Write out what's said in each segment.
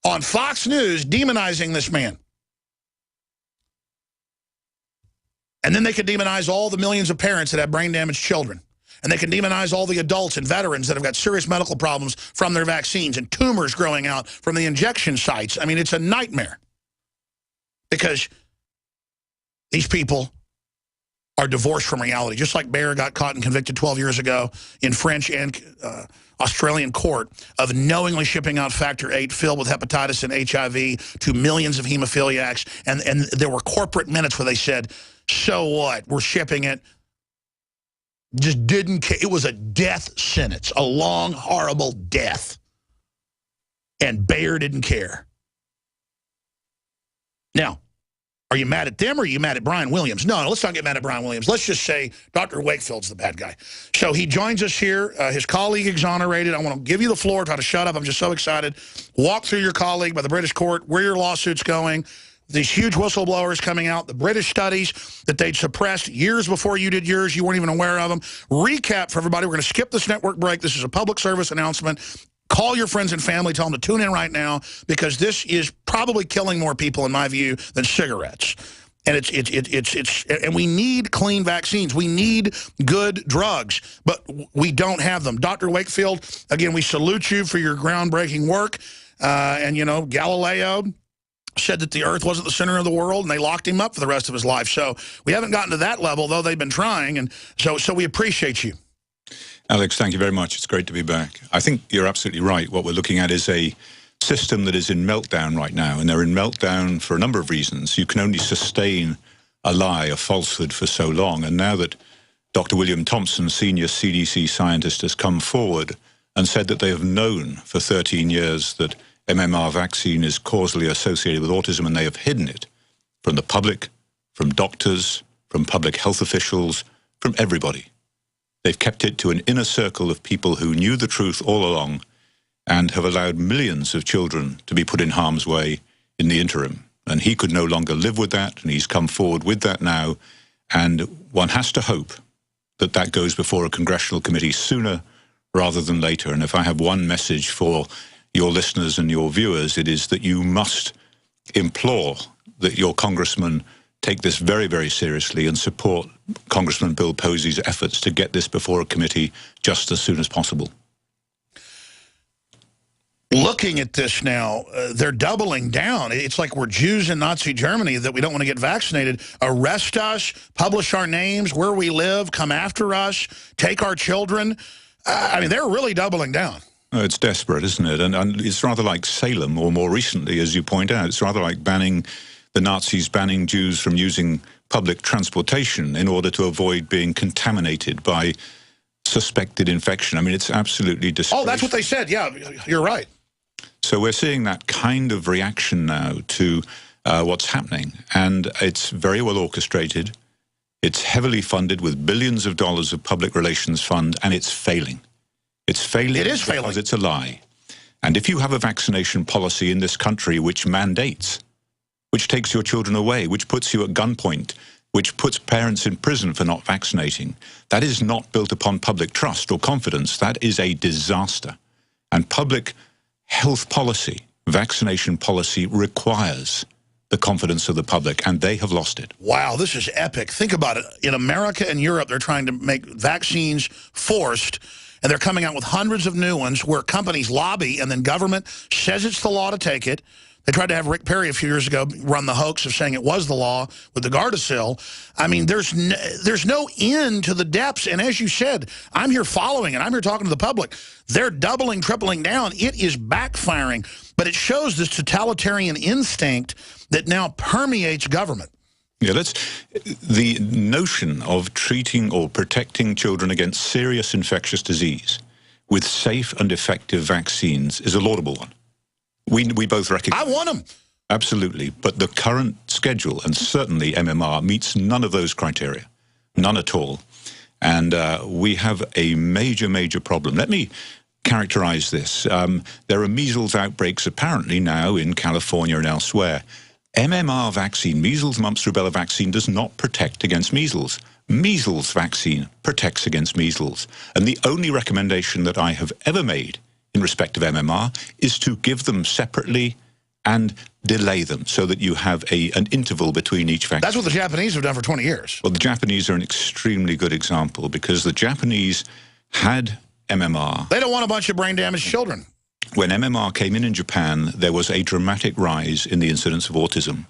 on Fox News demonizing this man. And then they could demonize all the millions of parents that have brain-damaged children. And they can demonize all the adults and veterans that have got serious medical problems from their vaccines and tumors growing out from the injection sites. I mean, it's a nightmare. Because these people are divorced from reality. Just like Bayer got caught and convicted 12 years ago in French and Australian court of knowingly shipping out Factor VIII filled with hepatitis and HIV to millions of hemophiliacs. And there were corporate minutes where they said, so what? We're shipping it. Just didn't care. It was a death sentence, a long, horrible death. And Bayer didn't care. Now, are you mad at them or are you mad at Brian Williams? No, let's not get mad at Brian Williams. Let's just say Dr. Wakefield's the bad guy. So he joins us here. His colleague exonerated. I want to give you the floor. Try to shut up. I'm just so excited. Walk through your colleague by the British court, where your lawsuit's going, these huge whistleblowers coming out, the British studies that they'd suppressed years before you did yours. You weren't even aware of them. Recap for everybody. We're going to skip this network break. This is a public service announcement. Call your friends and family. Tell them to tune in right now because this is probably killing more people, in my view, than cigarettes. And and we need clean vaccines. We need good drugs, but we don't have them. Dr. Wakefield, again, we salute you for your groundbreaking work. And, you know, Galileo said that the Earth wasn't the center of the world, and they locked him up for the rest of his life. So we haven't gotten to that level, though they've been trying. And so we appreciate you. Alex, thank you very much. It's great to be back. I think you're absolutely right. What we're looking at is a system that is in meltdown right now, and they're in meltdown for a number of reasons. You can only sustain a lie, a falsehood for so long. And now that Dr. William Thompson, senior CDC scientist, has come forward and said that they have known for 13 years that MMR vaccine is causally associated with autism, and they have hidden it from the public, from doctors, from public health officials, from everybody. They've kept it to an inner circle of people who knew the truth all along and have allowed millions of children to be put in harm's way in the interim. And he could no longer live with that, and he's come forward with that now. And one has to hope that that goes before a congressional committee sooner rather than later. And if I have one message for your listeners and your viewers, it is that you must implore that your congressman take this very, very seriously and support Congressman Bill Posey's efforts to get this before a committee just as soon as possible. Looking at this now, they're doubling down. It's like we're Jews in Nazi Germany that we don't want to get vaccinated. Arrest us, publish our names, where we live, come after us, take our children. I mean, they're really doubling down. It's desperate, isn't it? And it's rather like Salem, or more recently, as you point out, it's rather like the Nazis banning Jews from using public transportation in order to avoid being contaminated by suspected infection. I mean, it's absolutely disgraceful. Oh, that's what they said. Yeah, you're right. So we're seeing that kind of reaction now to what's happening. And it's very well orchestrated. It's heavily funded with billions of dollars of public relations fund, and it's failing. It's failing. It is failing. Because it's a lie. And if you have a vaccination policy in this country which mandates, which takes your children away, which puts you at gunpoint, which puts parents in prison for not vaccinating, that is not built upon public trust or confidence. That is a disaster. And public health policy, vaccination policy, requires the confidence of the public, and they have lost it. Wow, this is epic. Think about it. In America and Europe, they're trying to make vaccines forced, and they're coming out with hundreds of new ones where companies lobby, and then government says it's the law to take it. They tried to have Rick Perry a few years ago run the hoax of saying it was the law with the Gardasil. I mean, there's no end to the depths. And as you said, I'm here following, and I'm here talking to the public. They're doubling, tripling down. It is backfiring. But it shows this totalitarian instinct that now permeates government. Yeah, the notion of treating or protecting children against serious infectious disease with safe and effective vaccines is a laudable one. We both recognize. I want them. Absolutely. But the current schedule, and certainly MMR, meets none of those criteria. None at all. And we have a major, major problem. Let me characterize this. There are measles outbreaks apparently now in California and elsewhere. MMR vaccine, measles, mumps, rubella vaccine, does not protect against measles. Measles vaccine protects against measles. And the only recommendation that I have ever made in respect of MMR is to give them separately and delay them so that you have an interval between each vaccine. That's what the Japanese have done for 20 years. Well, the Japanese are an extremely good example because the Japanese had MMR. They don't want a bunch of brain-damaged children. When MMR came in Japan, there was a dramatic rise in the incidence of autism.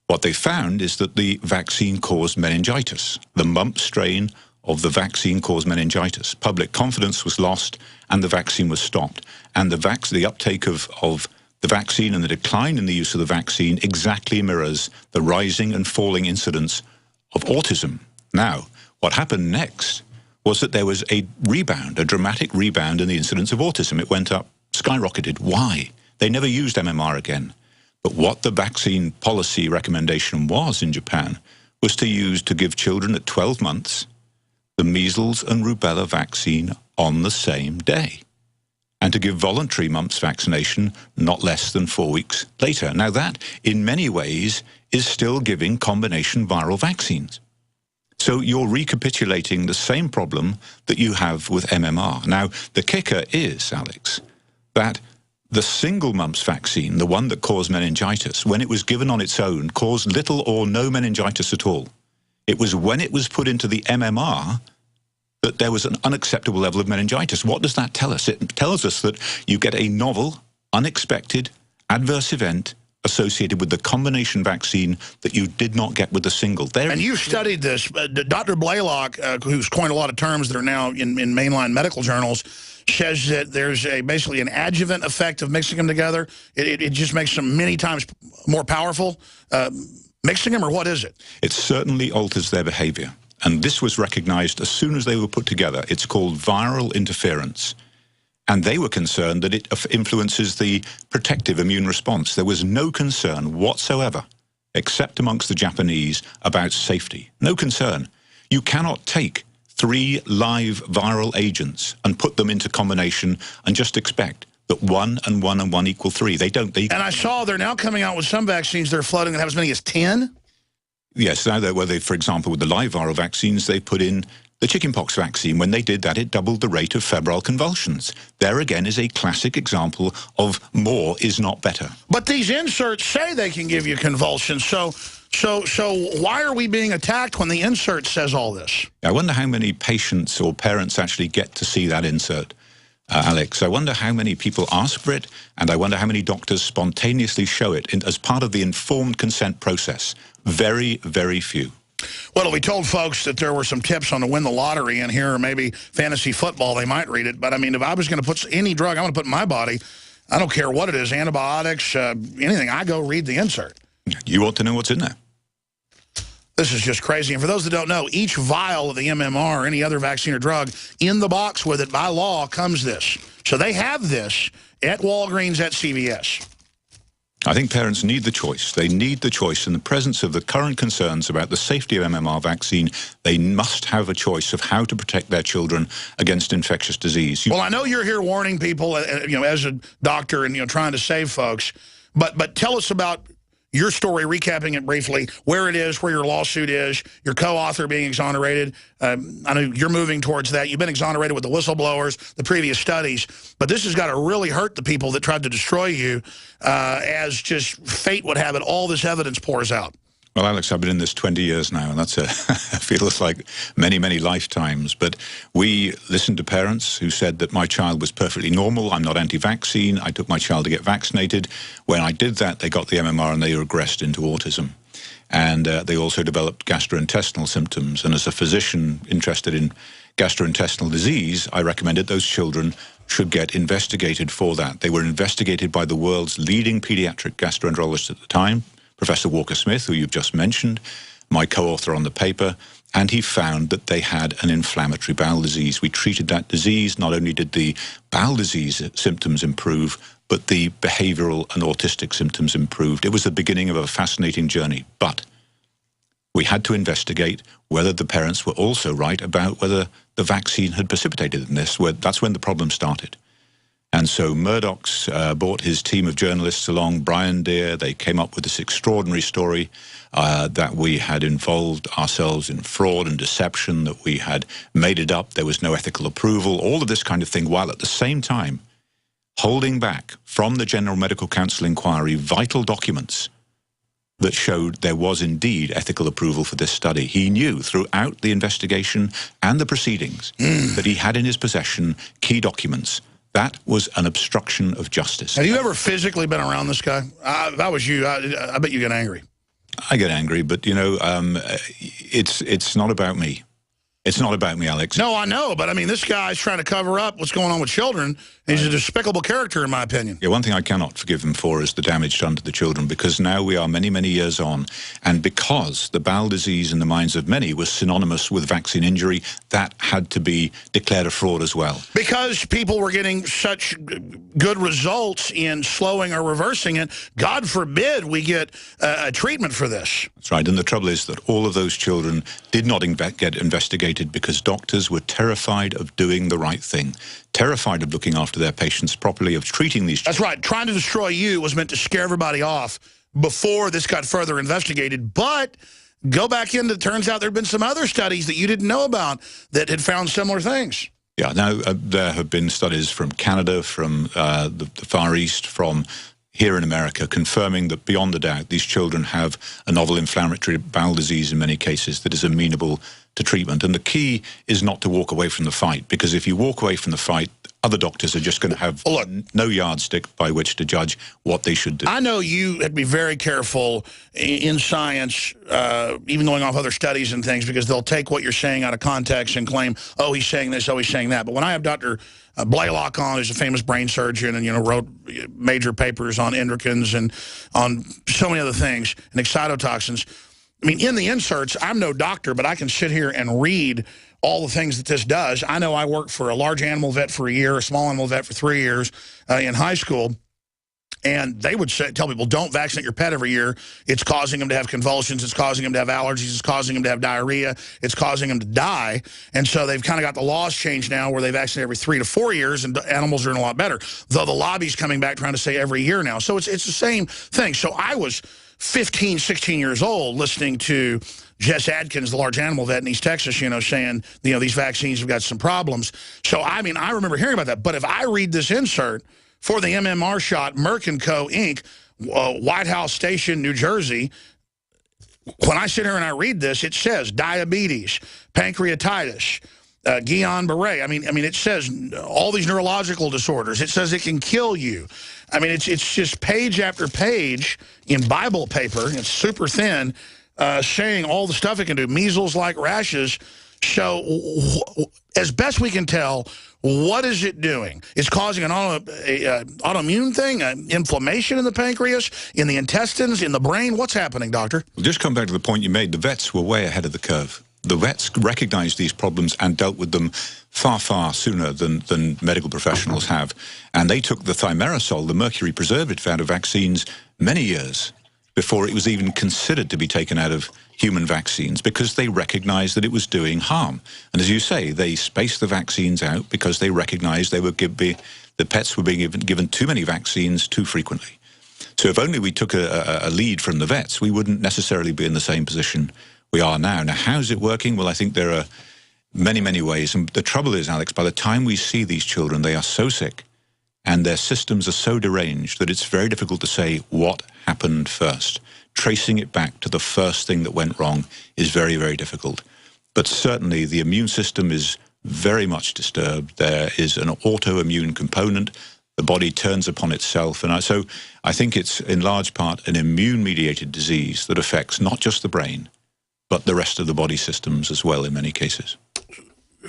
What they found is that the vaccine caused meningitis. The mumps strain of the vaccine caused meningitis. Public confidence was lost and the vaccine was stopped. And the uptake of the vaccine and the decline in the use of the vaccine exactly mirrors the rising and falling incidence of autism. Now, what happened next was that there was a rebound, a dramatic rebound in the incidence of autism. It went up, skyrocketed. Why? They never used MMR again. But what the vaccine policy recommendation was in Japan was to give children at 12 months the measles and rubella vaccine on the same day, and to give voluntary mumps vaccination not less than 4 weeks later. Now that, in many ways, is still giving combination viral vaccines. So you're recapitulating the same problem that you have with MMR. Now, the kicker is, Alex, that the single mumps vaccine, the one that caused meningitis, when it was given on its own, caused little or no meningitis at all. It was when it was put into the MMR that there was an unacceptable level of meningitis. What does that tell us? It tells us that you get a novel, unexpected adverse event associated with the combination vaccine that you did not get with the single. And you've studied this. Dr. Blaylock, who's coined a lot of terms that are now in mainline medical journals, says that there's basically an adjuvant effect of mixing them together. It just makes them many times more powerful. Mixing them, or what is it? It certainly alters their behavior. And this was recognized as soon as they were put together. It's called viral interference. And they were concerned that it influences the protective immune response. There was no concern whatsoever, except amongst the Japanese, about safety. No concern. You cannot take 3 live viral agents and put them into combination and just expect that 1 and 1 and 1 equal 3. They don't. And I saw they're now coming out with some vaccines they're floating that have as many as 10. Yes, now for example, with the live viral vaccines, they put in the chickenpox vaccine. When they did that, it doubled the rate of febrile convulsions. There again is a classic example of more is not better. But these inserts say they can give you convulsions. So why are we being attacked when the insert says all this? I wonder how many patients or parents actually get to see that insert, Alex. I wonder how many people ask for it, and I wonder how many doctors spontaneously show it as part of the informed consent process. Very, very few. Well, we told folks that there were some tips on to win the lottery in here, or maybe fantasy football, they might read it. But, I mean, if I was going to put any drug I want to put in my body, I don't care what it is, antibiotics, anything, I go read the insert. You want to know what's in there. This is just crazy. And for those that don't know, each vial of the MMR or any other vaccine or drug, in the box with it, by law, comes this. So they have this at Walgreens, at CVS. I think parents need the choice. They need the choice. In the presence of the current concerns about the safety of MMR vaccine, they must have a choice of how to protect their children against infectious disease. Well, I know you're here warning people, as a doctor and, trying to save folks. But tell us about your story, recapping it briefly, where it is, where your lawsuit is, your co-author being exonerated. I know you're moving towards that. You've been exonerated with the whistleblowers, the previous studies. But this has got to really hurt the people that tried to destroy you, as just fate would have it, all this evidence pours out. Well, Alex, I've been in this 20 years now, and that's feels like many, many lifetimes. But we listened to parents who said that my child was perfectly normal. I'm not anti-vaccine. I took my child to get vaccinated. When I did that, they got the MMR and they regressed into autism. And they also developed gastrointestinal symptoms. And as a physician interested in gastrointestinal disease, I recommended those children should get investigated for that. They were investigated by the world's leading pediatric gastroenterologist at the time, Professor Walker Smith, who you've just mentioned, my co-author on the paper, and he found that they had an inflammatory bowel disease. We treated that disease. Not only did the bowel disease symptoms improve, but the behavioral and autistic symptoms improved. It was the beginning of a fascinating journey, but we had to investigate whether the parents were also right about whether the vaccine had precipitated in this. That's when the problem started. And so Murdoch's brought his team of journalists along, Brian Deer. They came up with this extraordinary story that we had involved ourselves in fraud and deception, that we had made it up, there was no ethical approval, all of this kind of thing, while at the same time holding back from the General Medical Council inquiry vital documents that showed there was indeed ethical approval for this study. He knew throughout the investigation and the proceedings that he had in his possession key documents. That was an obstruction of justice. Have you ever physically been around this guy? If I was you, I bet you get angry. I get angry, but, you know, it's not about me. It's not about me, Alex. No, I know, but I mean, this guy's trying to cover up what's going on with children. He's a despicable character, in my opinion. Yeah, one thing I cannot forgive him for is the damage done to the children, because now we are many, many years on, and because the bowel disease in the minds of many was synonymous with vaccine injury, that had to be declared a fraud as well. Because people were getting such good results in slowing or reversing it, God forbid we get a treatment for this. That's right, and the trouble is that all of those children did not get investigated because doctors were terrified of doing the right thing, terrified of looking after their patients properly, of treating these children. That's right. Trying to destroy you was meant to scare everybody off before this got further investigated. But go back in, it turns out there have been some other studies that you didn't know about that had found similar things. Yeah, now there have been studies from Canada, from the Far East, from here in America, confirming that beyond a doubt these children have a novel inflammatory bowel disease in many cases that is amenable to treatment. And the key is not to walk away from the fight, because if you walk away from the fight, other doctors are just going to have no yardstick by which to judge what they should do. I know you had to be very careful in science, even going off other studies and things, because they'll take what you're saying out of context and claim, oh, he's saying this, oh, he's saying that. But when I have Dr. Blaylock on, who's a famous brain surgeon and, you know, wrote major papers on endocrines and on so many other things and excitotoxins, I mean, in the inserts, I'm no doctor, but I can sit here and read all the things that this does. I know I worked for a large animal vet for a year, a small animal vet for 3 years in high school, and they would tell people, don't vaccinate your pet every year. It's causing them to have convulsions. It's causing them to have allergies. It's causing them to have diarrhea. It's causing them to die. And so they've kind of got the laws changed now where they vaccinate every 3 to 4 years, and animals are doing a lot better, though the lobby's coming back trying to say every year now. So it's the same thing. So I was 15, 16 years old listening to Jess Adkins, the large animal vet in East Texas, you know, saying, you know, these vaccines have got some problems. So, I mean, I remember hearing about that. But if I read this insert for the MMR shot, Merck & Co., Inc., White House Station, New Jersey, when I sit here and I read this, it says diabetes, pancreatitis, Guillain-Barré. I mean, it says all these neurological disorders. It says it can kill you. I mean, it's just page after page in Bible paper. It's super thin, saying all the stuff it can do. Measles-like rashes. So, as best we can tell, what is it doing? It's causing an autoimmune thing, inflammation in the pancreas, in the intestines, in the brain. What's happening, doctor? Well, just come back to the point you made. The vets were way ahead of the curve. The vets recognized these problems and dealt with them far, far sooner than medical professionals have. And they took the thimerosal, the mercury preservative, out of vaccines many years before it was even considered to be taken out of human vaccines, because they recognized that it was doing harm. And as you say, they spaced the vaccines out because they recognized the pets were being given too many vaccines too frequently. So if only we took a lead from the vets, we wouldn't necessarily be in the same position we are now. Now, how's it working? Well, I think there are many, many ways. And the trouble is, Alex, by the time we see these children, they are so sick and their systems are so deranged that it's very difficult to say what happened first. Tracing it back to the first thing that went wrong is very, very difficult. But certainly the immune system is very much disturbed. There is an autoimmune component. The body turns upon itself. And so I think it's in large part an immune-mediated disease that affects not just the brain, but the rest of the body systems as well in many cases.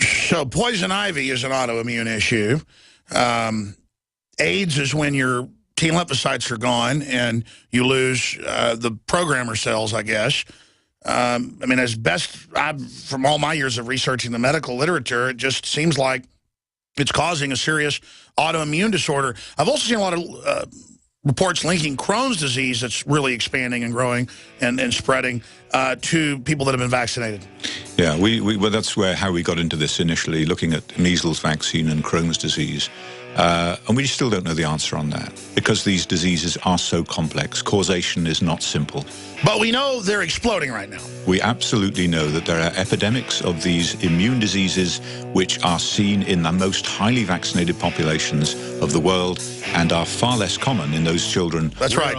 So poison ivy is an autoimmune issue. AIDS is when your T lymphocytes are gone and you lose the programmer cells, I guess. I mean, as best, from all my years of researching the medical literature, it just seems like it's causing a serious autoimmune disorder. I've also seen a lot of reports linking Crohn's disease that's really expanding and growing and spreading to people that have been vaccinated. Yeah, well, that's how we got into this initially, looking at measles vaccine and Crohn's disease. And we still don't know the answer on that because these diseases are so complex. Causation is not simple. But we know they're exploding right now. We absolutely know that there are epidemics of these immune diseases which are seen in the most highly vaccinated populations of the world and are far less common in those children. That's right.